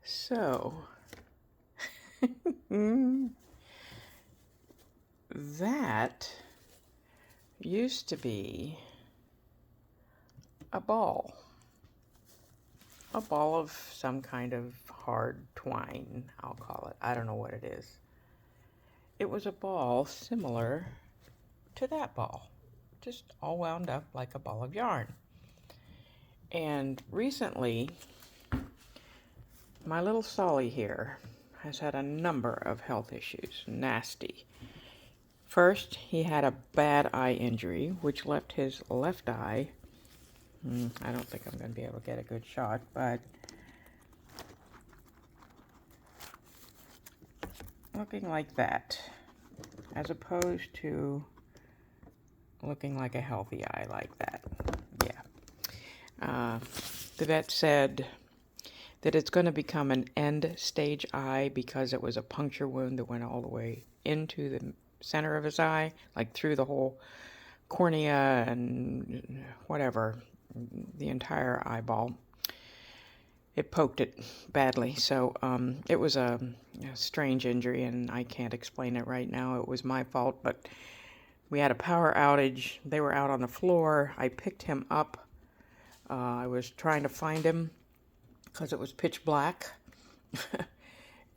So, that used to be a ball. A ball of some kind of hard twine, I'll call it. I don't know what it is. It was a ball similar to that ball, just all wound up like a ball of yarn. And recently, my little Solly here has had a number of health issues. Nasty. First, he had a bad eye injury, which left his left eye. I don't think I'm going to be able to get a good shot, but looking like that, as opposed to looking like a healthy eye like that. Yeah. The vet said that it's going to become an end stage eye because it was a puncture wound that went all the way into the center of his eye, like through the whole cornea and whatever, the entire eyeball. It poked it badly, so it was a strange injury, and I can't explain it right now. It was my fault, but we had a power outage. They were out on the floor. I picked him up. I was trying to find him because it was pitch black,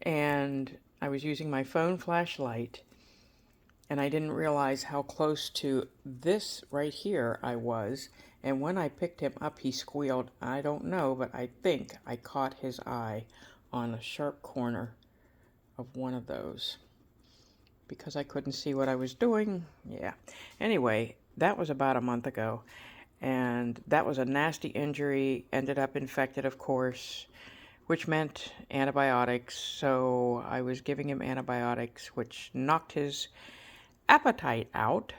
and I was using my phone flashlight, and I didn't realize how close to this right here I was. And when I picked him up, he squealed. I don't know, but I think I caught his eye on a sharp corner of one of those because I couldn't see what I was doing. Yeah. Anyway, that was about a month ago, and that was a nasty injury. Ended up infected, of course, which meant antibiotics. So I was giving him antibiotics, which knocked his appetite out.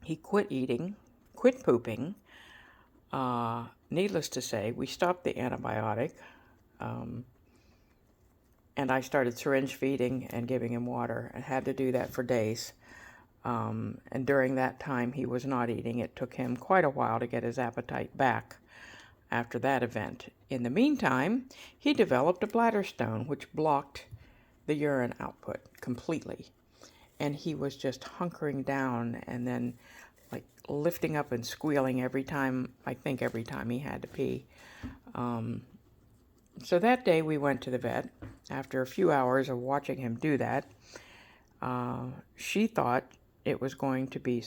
He quit eating, quit pooping. Needless to say, we stopped the antibiotic, and I started syringe feeding and giving him water, and had to do that for days. And during that time, he was not eating. It took him quite a while to get his appetite back after that event. In the meantime, he developed a bladder stone, which blocked the urine output completely. And he was just hunkering down and then like lifting up and squealing every time he had to pee. So that day we went to the vet. After a few hours of watching him do that, she thought it was going to be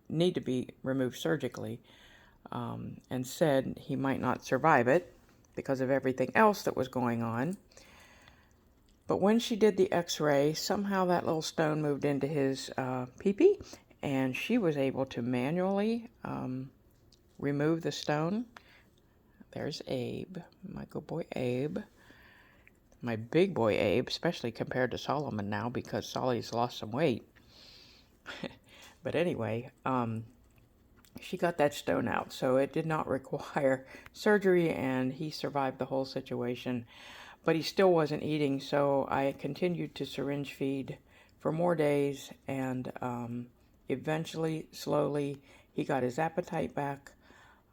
need to be removed surgically, and said he might not survive it because of everything else that was going on. But when she did the x-ray, somehow that little stone moved into his pee-pee, and she was able to manually remove the stone. There's Abe, my good boy Abe. My big boy Abe, especially compared to Solomon now because Solly's lost some weight. But anyway, she got that stone out, so it did not require surgery, and he survived the whole situation. But he still wasn't eating, so I continued to syringe feed for more days, and eventually, slowly, he got his appetite back.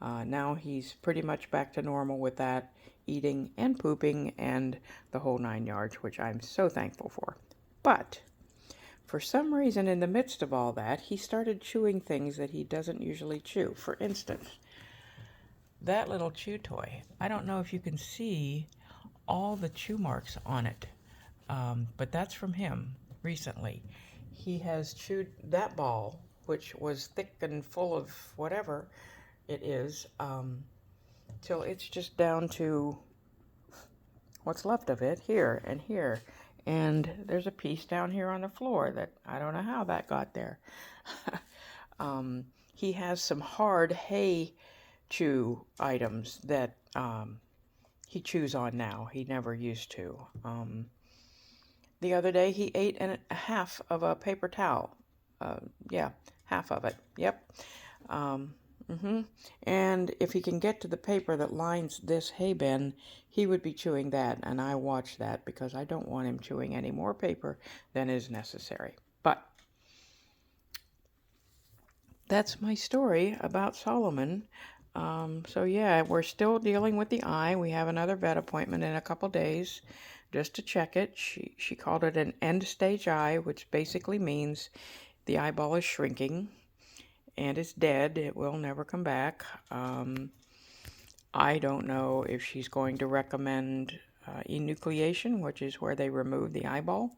Now he's pretty much back to normal with that, eating and pooping and the whole 9 yards, which I'm so thankful for. But for some reason, in the midst of all that, he started chewing things that he doesn't usually chew. For instance, that little chew toy. I don't know if you can see all the chew marks on it, but that's from him recently. He has chewed that ball, which was thick and full of whatever it is, till it's just down to what's left of it here and here. And there's a piece down here on the floor that I don't know how that got there. He has some hard hay chew items that he chews on now. He never used to. The other day he ate half of a paper towel. Yeah, half of it. Yep. And if he can get to the paper that lines this hay bin, he would be chewing that, and I watch that because I don't want him chewing any more paper than is necessary. But that's my story about Solomon. So yeah, we're still dealing with the eye. We have another vet appointment in a couple days just to check it. She called it an end stage eye, which basically means the eyeball is shrinking and it's dead. It will never come back. I don't know if she's going to recommend enucleation, which is where they remove the eyeball,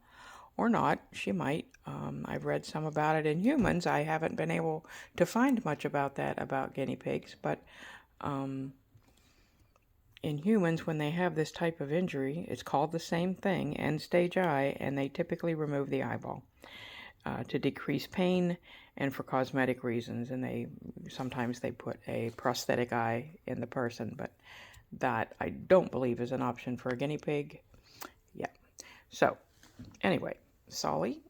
or not. She might. I've read some about it in humans. I haven't been able to find much about that about guinea pigs, but in humans, when they have this type of injury, it's called the same thing, end stage eye, and they typically remove the eyeball to decrease pain and for cosmetic reasons. And sometimes they put a prosthetic eye in the person, but that I don't believe is an option for a guinea pig. Yeah. So anyway, Solly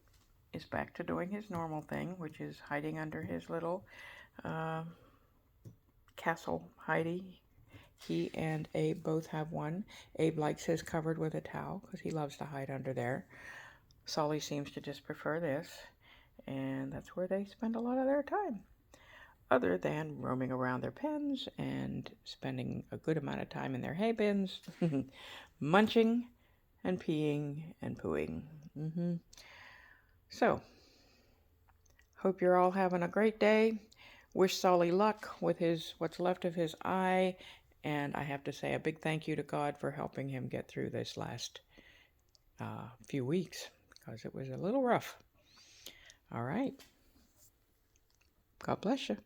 is back to doing his normal thing, which is hiding under his little castle hidey. He and Abe both have one. Abe likes his covered with a towel because he loves to hide under there. Solly seems to just prefer this, and that's where they spend a lot of their time, other than roaming around their pens and spending a good amount of time in their hay bins, munching and peeing and pooing. So, hope you're all having a great day. Wish Solly luck with what's left of his eye, and I have to say a big thank you to God for helping him get through this last few weeks, because it was a little rough. All right. God bless you.